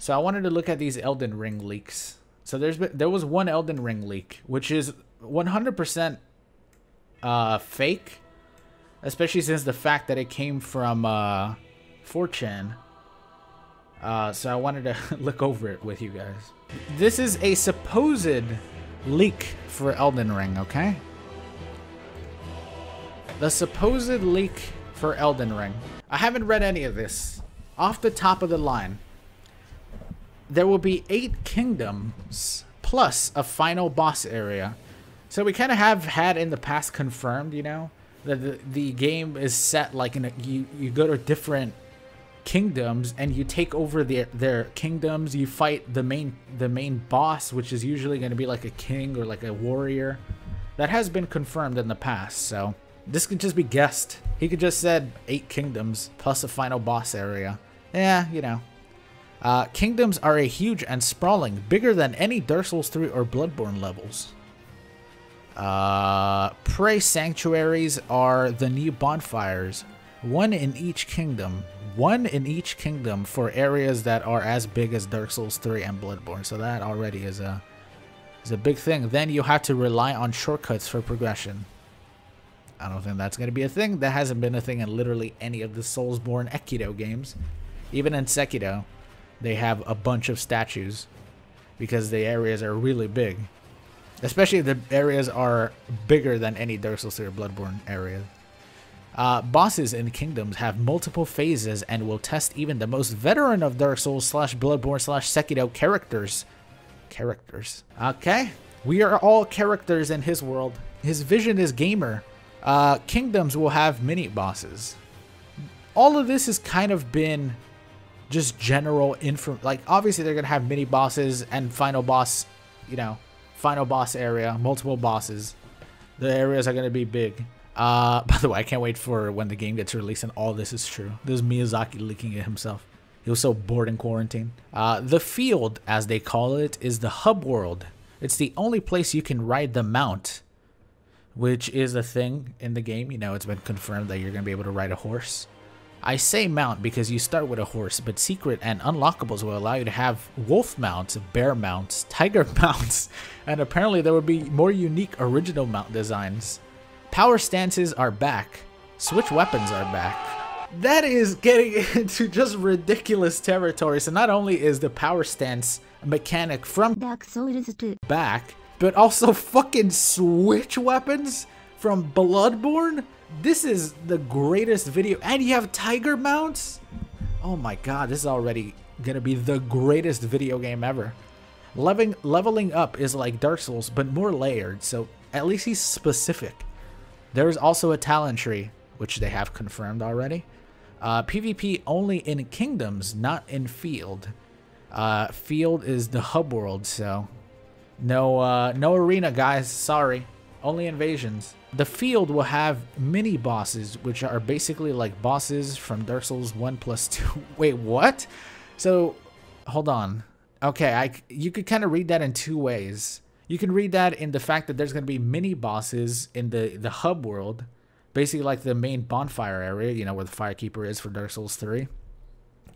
So I wanted to look at these Elden Ring leaks. So there was one Elden Ring leak, which is 100% fake, especially since the fact that it came from 4chan. So I wanted to look over it with you guys. This is a supposed leak for Elden Ring, okay? The supposed leak for Elden Ring. I haven't read any of this. Off the top of the line, there will be 8 kingdoms plus a final boss area. So we kind of have had in the past confirmed, you know, that the game is set like in a, you go to different kingdoms and you take over their kingdoms. You fight the main boss, which is usually going to be like a king or like a warrior. That has been confirmed in the past, so this could just be guessed. He could just said 8 kingdoms plus a final boss area. Yeah, you know. Kingdoms are a huge and sprawling, bigger than any Dark Souls 3 or Bloodborne levels. Prey sanctuaries are the new bonfires, one in each kingdom. One in each kingdom for areas that are as big as Dark Souls 3 and Bloodborne. So that already is a big thing. Then you have to rely on shortcuts for progression. I don't think that's going to be a thing. That hasn't been a thing in literally any of the Soulsborne Ekido games. Even in Sekido, they have a bunch of statues because the areas are really big. Especially if the areas are bigger than any Dark Souls 3 or Bloodborne area. Bosses in kingdoms have multiple phases and will test even the most veteran of Dark Souls / Bloodborne / Sekido characters. Okay? We are all characters in his world. His vision is gamer. Kingdoms will have mini bosses. All of this has kind of been just general info. Like, obviously they're going to have mini bosses and final boss, you know, final boss area, multiple bosses. The areas are going to be big. By the way, I can't wait for when the game gets released and all this is true. This is Miyazaki leaking it himself. He was so bored in quarantine. The field, as they call it, is the hub world. It's the only place you can ride the mount, which is a thing in the game. You know, it's been confirmed that you're going to be able to ride a horse. I say mount because you start with a horse, but secret and unlockables will allow you to have wolf mounts, bear mounts, tiger mounts, and apparently there will be more unique original mount designs. Power stances are back. Switch weapons are back. That is getting into just ridiculous territory. So not only is the power stance mechanic from Dark Souls 2 back, but also fucking switch weapons from Bloodborne? This is the greatest video. And you have tiger mounts? Oh my god, this is already gonna be the greatest video game ever. Leveling up is like Dark Souls, but more layered, so at least he's specific. There's also a talent tree, which they have confirmed already. PvP only in kingdoms, not in field. Field is the hub world, so no arena, guys. Sorry, only invasions. The field will have mini bosses, which are basically like bosses from Dark Souls 1+2. Wait, what? So, hold on. Okay, you could kind of read that in 2 ways. You can read that in the fact that there's going to be mini bosses in the hub world, basically like the main bonfire area, you know, where the Firekeeper is for Dark Souls 3.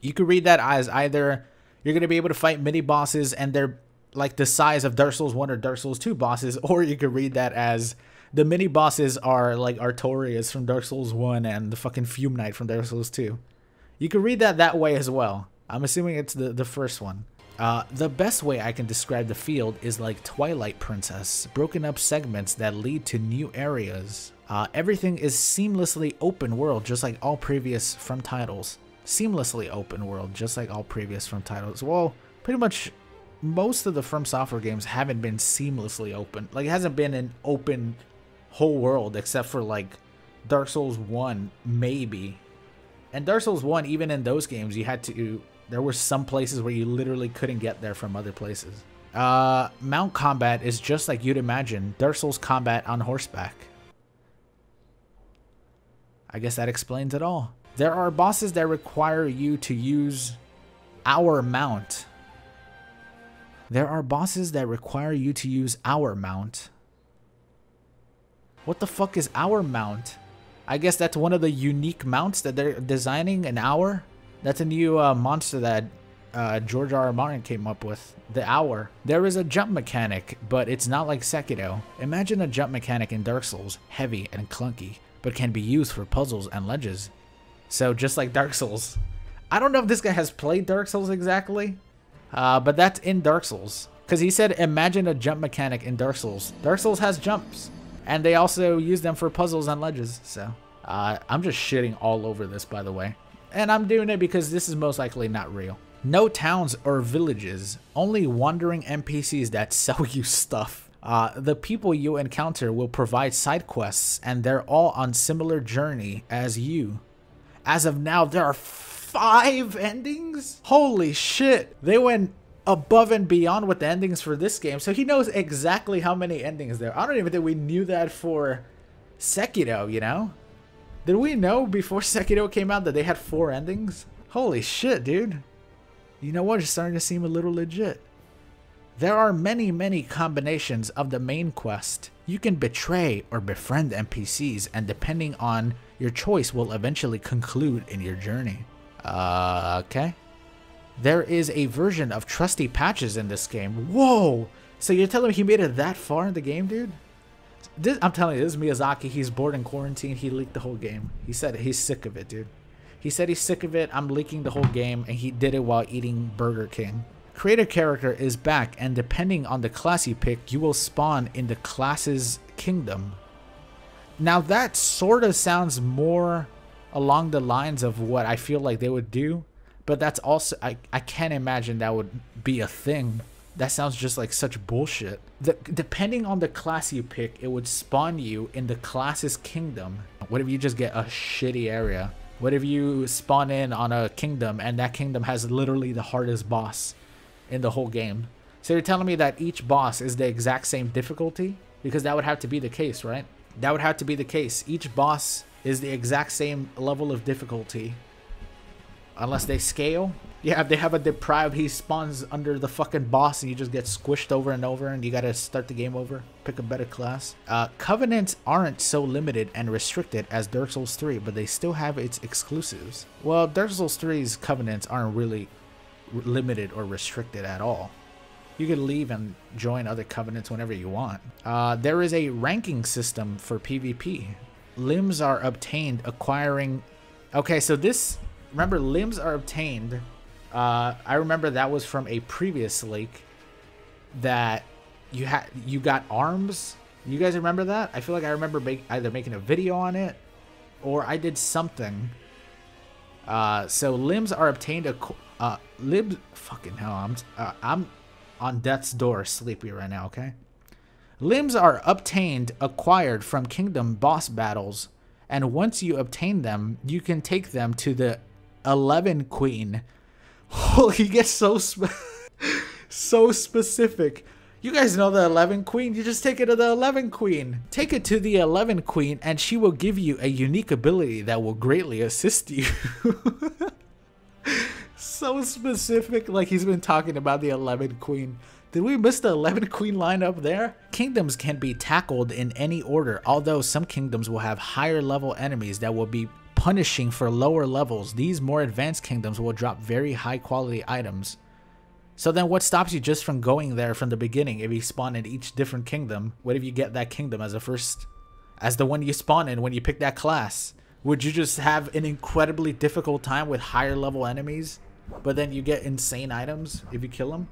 You could read that as either you're going to be able to fight mini bosses and they're like the size of Dark Souls 1 or Dark Souls 2 bosses, or you could read that as the mini bosses are like Artorias from Dark Souls 1 and the fucking Fume Knight from Dark Souls 2. You could read that way as well. I'm assuming it's the first one. The best way I can describe the field is like Twilight Princess, broken up segments that lead to new areas. Everything is seamlessly open world, just like all previous From titles. Seamlessly open world, just like all previous From titles. Well, pretty much most of the From Software games haven't been seamlessly open. Like, it hasn't been an open whole world, except for like Dark Souls 1, maybe. And Dark Souls 1, even in those games, you had to... There were some places where you literally couldn't get there from other places. Mount combat is just like you'd imagine Dark Souls combat on horseback. I guess that explains it all. There are bosses that require you to use our mount. There are bosses that require you to use our mount. What the fuck is our mount? I guess that's one of the unique mounts that they're designing, an hour. That's a new monster that George R. R. Martin came up with, the hour. There is a jump mechanic, but it's not like Sekiro. Imagine a jump mechanic in Dark Souls, heavy and clunky, but can be used for puzzles and ledges. So just like Dark Souls. I don't know if this guy has played Dark Souls exactly, but that's in Dark Souls. Because he said, imagine a jump mechanic in Dark Souls. Dark Souls has jumps, and they also use them for puzzles and ledges. So I'm just shitting all over this, by the way. And I'm doing it because this is most likely not real. No towns or villages, only wandering NPCs that sell you stuff. The people you encounter will provide side quests, and they're all on similar journey as you. As of now, there are 5 endings? Holy shit. They went above and beyond with the endings for this game, so he knows exactly how many endings there are. I don't even think we knew that for Sekiro, you know? Did we know before Sekiro came out that they had 4 endings? Holy shit, dude. You know what? It's starting to seem a little legit. There are many combinations of the main quest. You can betray or befriend NPCs, and depending on your choice will eventually conclude in your journey. Okay. There is a version of trusty patches in this game. Whoa! So you're telling me he made it that far in the game, dude? I'm telling you, this is Miyazaki. He's bored in quarantine. He leaked the whole game. He said he's sick of it, dude. He said he's sick of it. I'm leaking the whole game, and he did it while eating Burger King. Create a character is back, and depending on the class you pick, you will spawn in the class's kingdom. Now that sort of sounds more along the lines of what I feel like they would do, but that's also, I can't imagine that would be a thing. That sounds just like such bullshit. Depending on the class you pick, it would spawn you in the class's kingdom. What if you just get a shitty area? What if you spawn in on a kingdom and that kingdom has literally the hardest boss in the whole game? So you're telling me that each boss is the exact same difficulty? Because that would have to be the case, right? That would have to be the case. Each boss is the exact same level of difficulty. Unless they scale. Yeah, if they have a deprived, he spawns under the fucking boss and you just get squished over and over and you gotta start the game over. Pick a better class. Covenants aren't so limited and restricted as Dark Souls 3, but they still have its exclusives. Well, Dark Souls 3's covenants aren't really limited or restricted at all. You can leave and join other covenants whenever you want. There is a ranking system for PvP. Limbs are obtained acquiring... Okay, so this... Remember, limbs are obtained. I remember that was from a previous leak that you got arms. You guys remember that? I feel like I remember either making a video on it or I did something. So limbs are obtained. Limbs. Fucking hell! I'm on death's door, sleepy right now. Okay. Limbs are obtained, acquired from kingdom boss battles, and once you obtain them, you can take them to the 11 Queen. Oh, he gets so specific. You guys know the 11 Queen. You just take it to the 11 Queen. Take it to the 11 Queen, and she will give you a unique ability that will greatly assist you. So specific, like he's been talking about the 11 Queen. Did we miss the 11 Queen line up there? Kingdoms can be tackled in any order, although some kingdoms will have higher level enemies that will be punishing for lower levels. These more advanced kingdoms will drop very high quality items. So then what stops you just from going there from the beginning? If you spawn in each different kingdom, what if you get that kingdom as the one you spawn in when you pick that class? Would you just have an incredibly difficult time with higher level enemies, but then you get insane items if you kill them?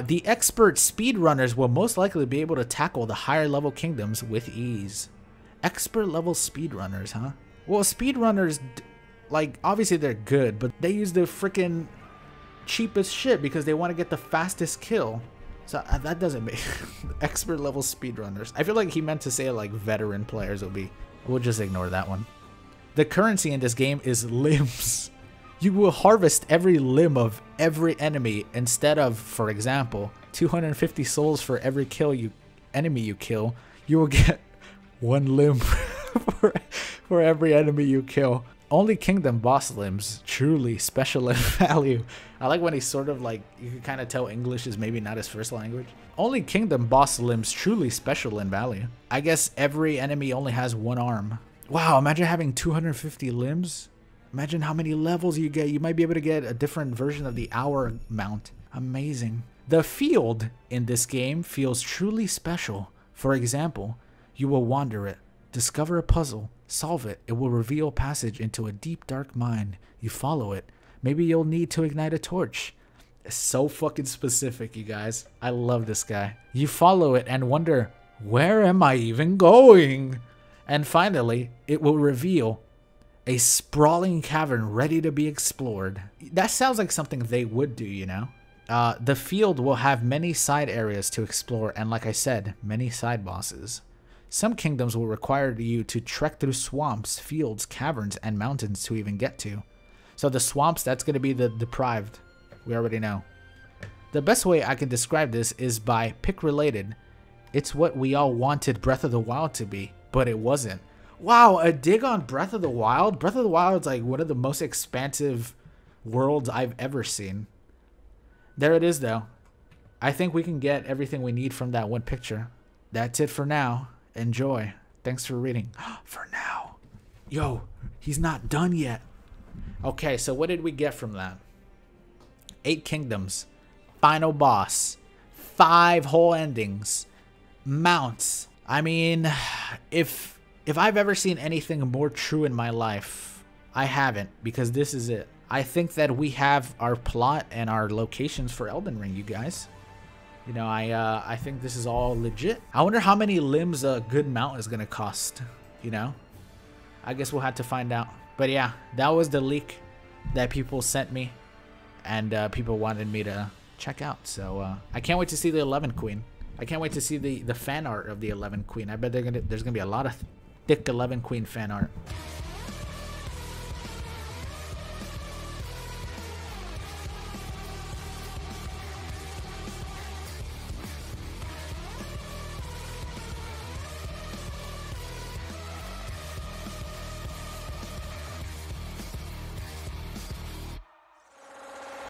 The expert speedrunners will most likely be able to tackle the higher level kingdoms with ease. Expert level speedrunners, huh? Well, speedrunners, like, obviously they're good, but they use the freaking cheapest shit because they want to get the fastest kill. So that doesn't make expert level speedrunners. I feel like he meant to say like veteran players will be. We'll just ignore that one. The currency in this game is limbs. You will harvest every limb of every enemy instead of, for example, 250 souls for every enemy you kill. You will get 1 limb for every enemy you kill. Only kingdom boss limbs truly special in value. I like when he's sort of like, you can kind of tell English is maybe not his first language. Only kingdom boss limbs truly special in value. I guess every enemy only has 1 arm. Wow, imagine having 250 limbs. Imagine how many levels you get. You might be able to get a different version of the hour mount. Amazing. The field in this game feels truly special. For example, you will wander it, discover a puzzle, solve it. It will reveal passage into a deep dark mine. You follow it. Maybe you'll need to ignite a torch. It's so fucking specific, you guys. I love this guy. You follow it and wonder, where am I even going? And finally, it will reveal a sprawling cavern ready to be explored. That sounds like something they would do, you know? The field will have many side areas to explore, and like I said, many side bosses. Some kingdoms will require you to trek through swamps, fields, caverns, and mountains to even get to. So the swamps, that's going to be the deprived. We already know. The best way I can describe this is by pick related. It's what we all wanted Breath of the Wild to be, but it wasn't. Wow, a dig on Breath of the Wild? Breath of the Wild is like one of the most expansive worlds I've ever seen. There it is, though. I think we can get everything we need from that one picture. That's it for now. Enjoy. Thanks for reading. For now. Yo, he's not done yet. Okay, so what did we get from that? 8 kingdoms. Final boss. 5 whole endings. Mounts. I mean, if I've ever seen anything more true in my life, I haven't, because this is it. I think that we have our plot and our locations for Elden Ring, you guys. You know, I think this is all legit. I wonder how many limbs a good mount is gonna cost, you know? I guess we'll have to find out. But yeah, that was the leak that people sent me and people wanted me to check out. So I can't wait to see the 11 Queen. I can't wait to see the fan art of the 11 Queen. I bet there's gonna be a lot of thick 11 Queen fan art.